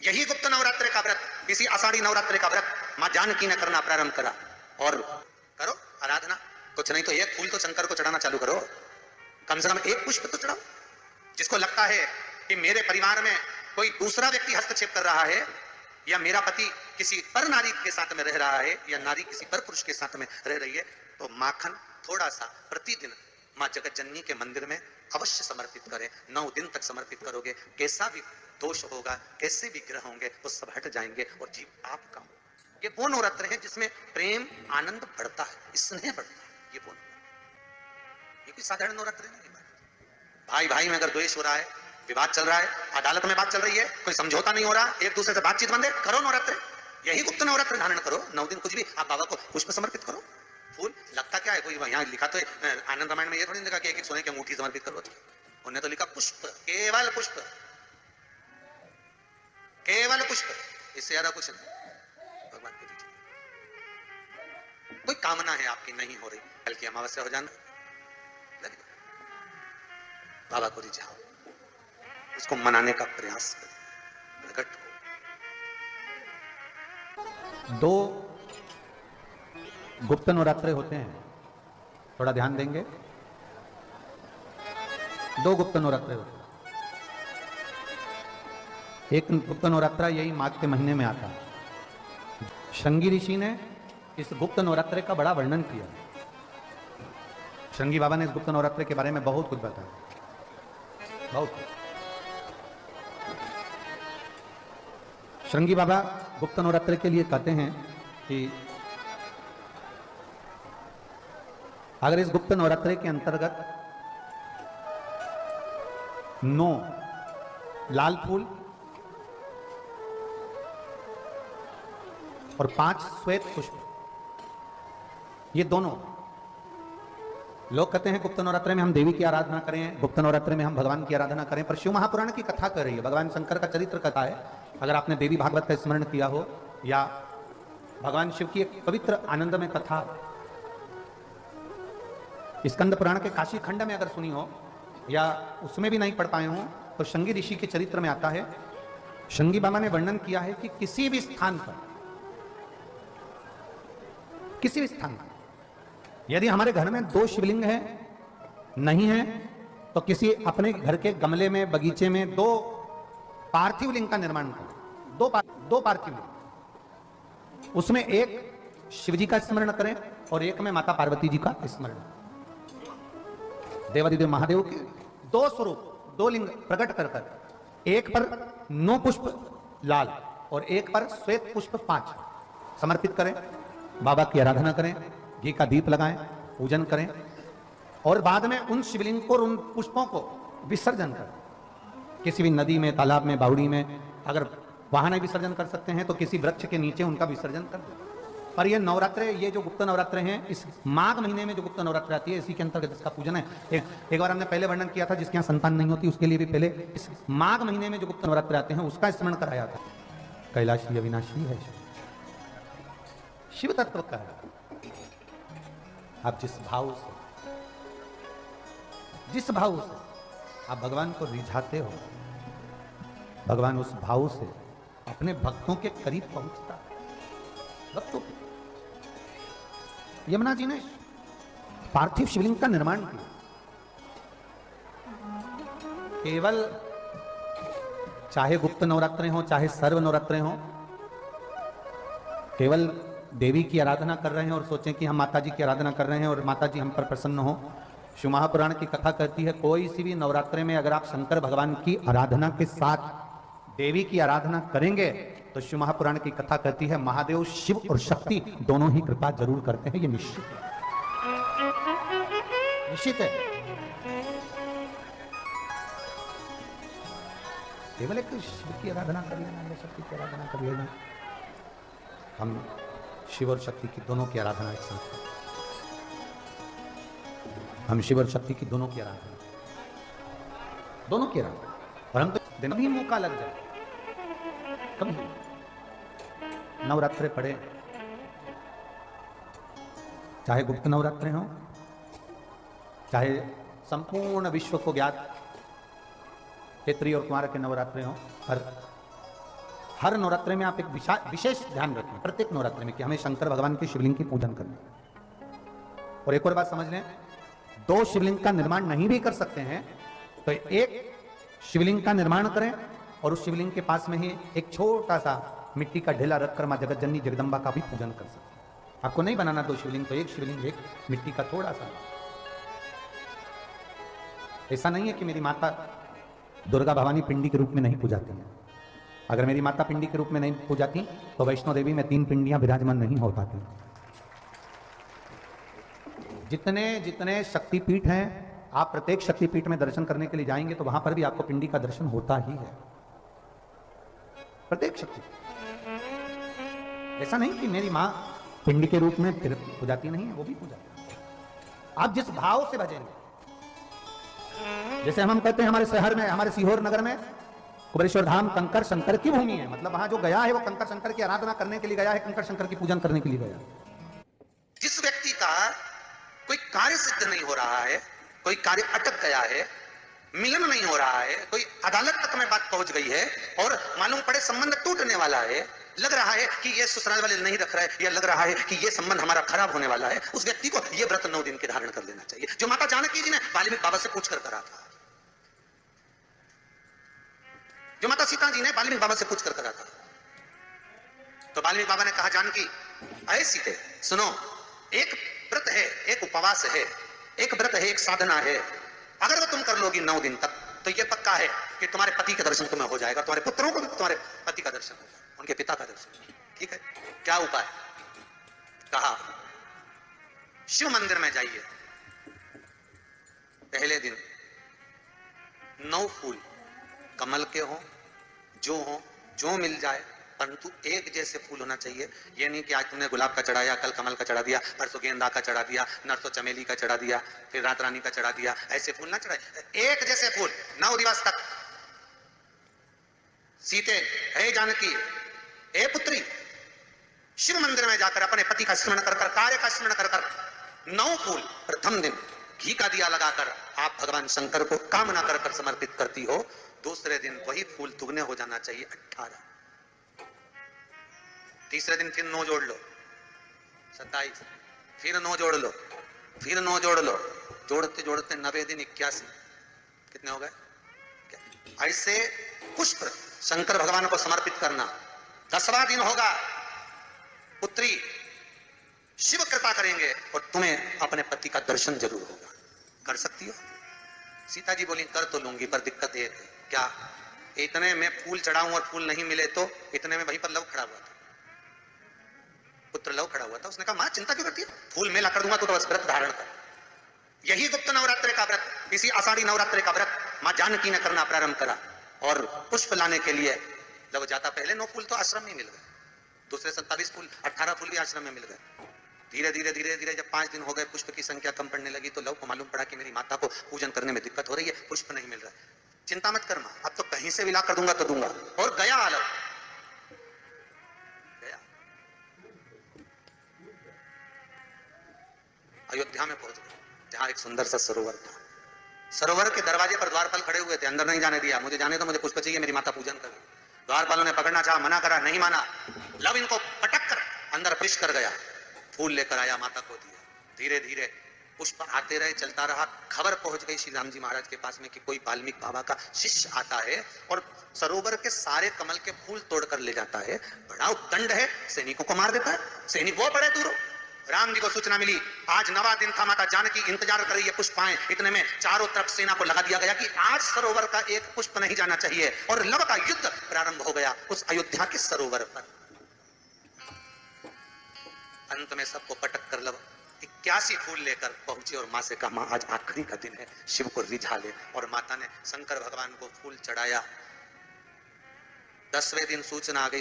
यही गुप्त नवरात्र का व्रत, इसी आषाढ़ी नवरात्र का व्रत मां जानकी ने करना प्रारंभ करा। और करो आराधना, कुछ नहीं तो एक फूल तो शंकर को चढ़ाना चालू करो, कम से कम एक पुष्प तो चढ़ाओ। जिसको लगता है कि मेरे परिवार में कोई दूसरा व्यक्ति हस्तक्षेप कर रहा है, या मेरा पति किसी पर नारी के साथ में रह रहा है, या नारी किसी पर पुरुष के साथ में रह रही है, तो माखन थोड़ा सा प्रतिदिन मां जगत जननी के मंदिर में अवश्य समर्पित करें। 9 दिन तक समर्पित करोगे, कैसा भी दोष होगा, कैसे भी ग्रह होंगे, वो सब हट जाएंगे और जीव आपका हो। ये वो नवरात्र है जिसमें प्रेम आनंद बढ़ता है, स्नेह बढ़ता है। ये वो नवरात्र, ये कोई साधारण नवरात्र नहीं है। भाई भाई में अगर द्वेष हो रहा है, विवाद चल रहा है, अदालत में बात चल रही है, कोई समझौता नहीं हो रहा, एक दूसरे से बातचीत बंद है, करो नवरात्र। यही गुप्त नवरात्र धारण करो। 9 दिन कुछ भी आप बाबा को पुष्प समर्पित करो। फूल लगता क्या है, कोई यहाँ लिखा तो आनंद रामायण में ये थोड़ी लिखा कि एक सोने की अंगूठी समर्पित करो, उन्होंने तो लिखा पुष्प, केवल पुष्प, केवल पुष्प, इससे ज्यादा कुछ नहीं। भगवान को दीजिए। कोई कामना है आपकी नहीं हो रही, कल की अमावस्या हो जाना, बाबा को रिझाओ, उसको मनाने का प्रयास करो, प्रकट हो। 2 गुप्त नवरात्रे होते हैं, थोड़ा ध्यान देंगे। 2 गुप्त नवरात्रे होते हैं। एक गुप्त नवरात्रा यही माघ के महीने में आता है। श्रृंगी ऋषि ने इस गुप्त नवरात्रे का बड़ा वर्णन किया। श्रृंगी बाबा ने इस गुप्त नवरात्रे के बारे में बहुत कुछ बताया, बहुत कुछ। श्रृंगी बाबा गुप्त नवरात्रे के लिए कहते हैं कि अगर इस गुप्त नवरात्रे के अंतर्गत 9 लाल फूल और 5 श्वेत पुष्प, ये दोनों, लोग कहते हैं गुप्त नवरात्रे में हम देवी की आराधना करें, गुप्त नवरात्रे में हम भगवान की आराधना करें, पर शिव महापुराण की कथा कर रही है, भगवान शंकर का चरित्र कथा है। अगर आपने देवी भागवत का स्मरण किया हो, या भगवान शिव की एक पवित्र आनंदमय कथा स्कंद पुराण के काशी खंड में अगर सुनी हो, या उसमें भी नहीं पढ़ पाए हो, तो श्रृंगी ऋषि के चरित्र में आता है। श्रृंगी बाबा ने वर्णन किया है कि किसी भी स्थान पर, किसी भी स्थान पर यदि हमारे घर में 2 शिवलिंग है, नहीं है, तो किसी अपने घर के गमले में, बगीचे में 2 पार्थिव लिंग का निर्माण करें। 2 पार्थिव लिंग, उसमें एक शिवजी का स्मरण करें और एक में माता पार्वती जी का स्मरण। देवादिदेव महादेव के 2 स्वरूप, 2 लिंग प्रकट कर कर, एक पर 9 पुष्प लाल और एक पर श्वेत पुष्प 5 समर्पित करें, बाबा की आराधना करें, घी का दीप लगाएं, पूजन करें, और बाद में उन शिवलिंग को, उन पुष्पों को विसर्जन करें। किसी भी नदी में, तालाब में, बावड़ी में, अगर वहां नहीं विसर्जन कर सकते हैं तो किसी वृक्ष के नीचे उनका विसर्जन कर दें। पर ये नवरात्रे, ये जो गुप्त नवरात्रे हैं, इस माघ महीने में जो गुप्त नवरात्रि आती है, इसी के अंतर्गत इसका पूजन है। एक बार हमने पहले वर्णन किया था, जिसके यहाँ संतान नहीं होती उसके लिए भी पहले इस माघ महीने में जो गुप्त नवरात्रि आते हैं उसका स्मरण कराया था। कैलाशी अविनाशी है, शिव तत्व का है। आप जिस भाव से आप भगवान को रिझाते हो, भगवान उस भाव से अपने भक्तों के करीब पहुंचता है। भक्तों के यमुना जी ने पार्थिव शिवलिंग का निर्माण किया। केवल चाहे गुप्त नवरात्रे हो, चाहे सर्व नवरात्रे हो, केवल देवी की आराधना कर रहे हैं और सोचें कि हम माता जी की आराधना कर रहे हैं और माता जी हम पर प्रसन्न हो। शिव महापुराण की कथा कहती है, कोई सी भी नवरात्रे में अगर आप शंकर भगवान की आराधना के साथ देवी की आराधना करेंगे, तो शिव महापुराण की कथा कहती है महादेव, शिव और शक्ति दोनों ही कृपा जरूर करते हैं। ये निश्चित है, निश्चित है। केवल एक शिव की आराधना कर लेना या शक्ति की आराधना कर लेना, हम शिव और शक्ति की दोनों की आराधना एक साथ करें। हम शिव और शक्ति की दोनों की आराधना, दोनों की आराधना, परंतु दिन भी मौका लग जाए, कभी नवरात्रे पड़े, चाहे गुप्त नवरात्रे हो, चाहे संपूर्ण विश्व को ज्ञात चैत्री और कुमार के नवरात्रे हो, पर हर नवरात्रि में आप एक विशेष ध्यान रखें, प्रत्येक नवरात्रि में, कि हमें शंकर भगवान के शिवलिंग की पूजन करनी है। और एक और बात समझ लें, 2 शिवलिंग का निर्माण नहीं भी कर सकते हैं तो एक शिवलिंग का निर्माण करें और उस शिवलिंग के पास में ही एक छोटा सा मिट्टी का ढेला रखकर मां जगत जननी जगदम्बा का भी पूजन कर सकते हैं। आपको नहीं बनाना 2 शिवलिंग, तो एक शिवलिंग, एक मिट्टी का थोड़ा सा। ऐसा नहीं है कि मेरी माता दुर्गा भवानी पिंडी के रूप में नहीं पूजाती हैं। अगर मेरी माता पिंडी के रूप में नहीं पूजाती तो वैष्णो देवी में 3 पिंडियां विराजमान नहीं हो पाती। जितने जितने शक्तिपीठ हैं, आप प्रत्येक शक्तिपीठ में दर्शन करने के लिए जाएंगे तो वहां पर भी आपको पिंडी का दर्शन होता ही है, प्रत्येक शक्ति। ऐसा नहीं कि मेरी मां पिंडी के रूप में पूजाती नहीं है, वो भी पूजाती है। आप जिस भाव से भजेंगे, जैसे हम कहते हैं हमारे शहर में, हमारे सीहोर नगर में कुबेरेश्वर धाम कंकर शंकर की भूमि है, मतलब वहां जो गया है वो कंकर शंकर की आराधना करने के लिए गया है, कंकर शंकर की पूजन करने के लिए गया है। जिस व्यक्ति का कोई कार्य सिद्ध नहीं हो रहा है, कोई कार्य अटक गया है, मिलन नहीं हो रहा है, कोई अदालत तक में बात पहुंच गई है और मालूम पड़े संबंध टूटने वाला है, लग रहा है कि ये ससुराल वाले नहीं रख रहा है, या लग रहा है कि ये संबंध हमारा खराब होने वाला है, उस व्यक्ति को ये व्रत 9 दिन के धारण कर लेना चाहिए, जो माता जानकी जी ने वाल्मीकि बाबा से पूछ कर करा था, जो माता सीता जी ने वाल्मीकि बाबा से पूछ कर करा था। तो वाल्मीकि बाबा ने कहा, जानकी ऐ सीते सुनो, एक व्रत है, एक उपवास है, एक व्रत है, एक साधना है, अगर वो तुम कर लोगी 9 दिन तक तो ये पक्का है कि तुम्हारे पति का दर्शन तुम्हें हो जाएगा, तुम्हारे पुत्रों को भी तुम्हारे पति का दर्शन होगा, उनके पिता का दर्शन। ठीक है, क्या उपाय? कहा शिव मंदिर में जाइए, पहले दिन 9 फूल कमल के हो, जो मिल जाए, परंतु एक जैसे फूल होना चाहिए। ये नहीं कि आज तुमने गुलाब का चढ़ाया, कल कमल का चढ़ा दिया, परसों गेंदा का चढ़ा दिया, नरसों चमेली का चढ़ा दिया, फिर रात रानी का चढ़ा दिया, ऐसे फूल ना चढ़ाए, एक जैसे फूल 9 दिवस तक। सीते, हे जानकी, हे पुत्री, शिव मंदिर में जाकर अपने पति का स्मरण कर, कार्य का स्मरण कर 9 फूल प्रथम दिन घी का दिया लगाकर आप भगवान शंकर को कामना कर समर्पित करती हो। दूसरे दिन वही फूल दुगने हो जाना चाहिए 18। तीसरे दिन फिर 9 जोड़ लो, 27, फिर 9 जोड़ लो, फिर 9 जोड़ लो, जोड़ते जोड़ते 90 दिन 81, कितने हो गए? ऐसे पुष्प शंकर भगवान को समर्पित करना। 10वां दिन होगा, पुत्री शिव कृपा करेंगे और तुम्हें अपने पति का दर्शन जरूर होगा। कर सकती हो? सीता जी बोली, कर तो लूंगी, पर दिक्कत एक है। क्या? इतने में फूल चढ़ाऊं और फूल नहीं मिले तो? इतने में वहीं पर लव खड़ा हुआ था, पुत्र लव खड़ा हुआ था। उसने कहा, मां चिंता क्यों करती है, फूल मेला कर दूंगा, तो बस व्रत धारण कर। यही गुप्त नवरात्रि का व्रत, इसी आषाढ़ी नवरात्रि का व्रत मां जानकी ने करना प्रारंभ करा। और पुष्प लाने के लिए जब जाता, पहले 9 फूल तो आश्रम में मिल गए, दूसरे 27 फूल, 18 फूल भी आश्रम में मिल गए। धीरे धीरे धीरे धीरे जब 5 दिन हो गए, पुष्प की संख्या कम पड़ने लगी, तो लव को मालूम पड़ा कि मेरी माता को पूजन करने में दिक्कत हो रही है, पुष्प नहीं मिल रहा है। चिंता मत कर मां, अब तो कहीं से भी ला कर दूंगा तो दूंगा। और गया लव, गया अयोध्या में पहुंच गया, जहां एक सुंदर सा सरोवर था। सरोवर के दरवाजे पर द्वारपाल खड़े हुए थे, अंदर नहीं जाने दिया। मुझे जाने दो, मुझे पुष्प चाहिए, मेरी माता पूजन कर। द्वारपालों ने पकड़ना चाहा, मना करा, नहीं माना। लव इनको पटक कर अंदर प्रवेश कर गया, फूल लेकर आया, माता को दिया। धीरे धीरे पुष्प आते रहे, चलता रहा। खबर पहुंच गई श्री राम जी महाराज के पास में कि कोई वाल्मीकि बाबा का शिष्य आता है और सरोवर के सारे कमल के फूल तोड़कर ले जाता है। बड़ा उद्दंड है, सैनिकों को मार देता है। सैनिक वो बड़े दूर। राम जी को सूचना मिली, आज 9वां दिन था, माता जानकी इंतजार कर रही है पुष्प आए। इतने में चारों तरफ सेना को लगा दिया गया कि आज सरोवर का एक पुष्प नहीं जाना चाहिए। और लव का युद्ध प्रारंभ हो गया उस अयोध्या के सरोवर पर। अंत में सबको पटक कर लव 81 फूल लेकर पहुंचे और मां से कहा, मां आज आखिरी का दिन है, शिव को रिझा ले। और माता ने शंकर भगवान को फूल चढ़ाया। 10वें दिन सूचना आ गई